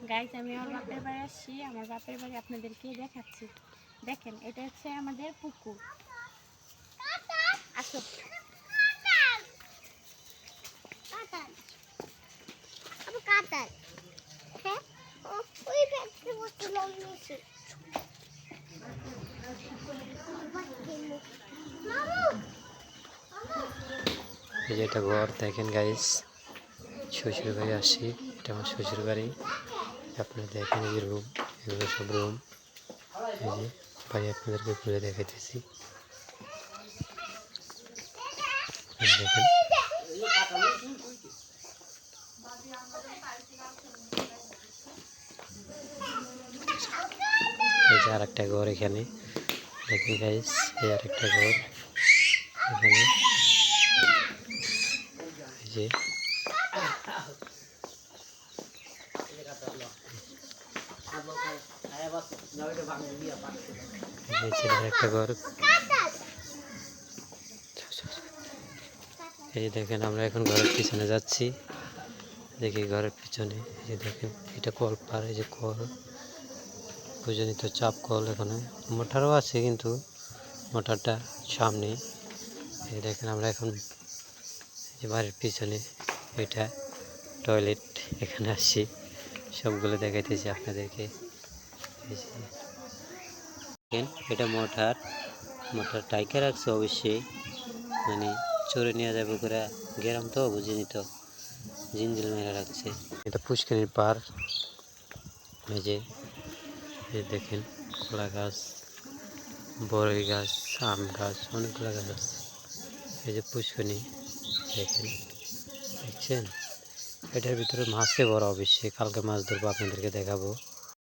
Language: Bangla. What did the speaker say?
গাইজ আমি আমার বাপের বাড়ি আসছি। আমার বাপের বাড়ি আপনাদেরকে দেখাচ্ছি। দেখেন এটা হচ্ছে আমাদের পুকুর। আসো এই যে এটা ঘর দেখেন গাইস, শ্বশুর বাড়ি আসি। এটা আমার শ্বশুর বাড়ি। আপনারা দেখেন এই যে রুম, এগুলো সব রুম। এই যে বাড়ি আপনাদেরকে ঘুরে দেখাইতেছি। দেখেন এই যে আর একটা ঘর এখানে দেখেন গাইস, এই আর একটা ঘর এখানে। এই যে একটা ঘর। এই দেখেন আমরা এখন ঘরের পিছনে যাচ্ছি। দেখি ঘরের পিছনে এই যে দেখেন এটা কল পার। এই যে কল প্রয়োজনীয় চাপ কল, এখানে মোটরও আছে কিন্তু মোটরটা সামনে। এই দেখেন আমরা এখন যে বাড়ির পিছনে এটা টয়লেট, এখানে আসছি সবগুলো দেখাইতেছি আপনাদেরকে। এটা মোটর টাইকে রাখছে অবশ্যই, মানে চড়ে নিয়ে যাবে করে। গেরাম তো বুঝিনি তো, জিঞ্জিল মেরে রাখছে। এটা পুষ্করিণীর পার। এই যে দেখেন কলা গাছ, বড়ই গাছ, আম গাছ, অনেকগুলো গাছ আছে। এই যে পুষ্করিণী দেখেন, দেখছেন? এটার ভিতরে মাছে বড়, অবশ্যই কালকে মাছ ধরবো, আপনাদেরকে দেখাবো।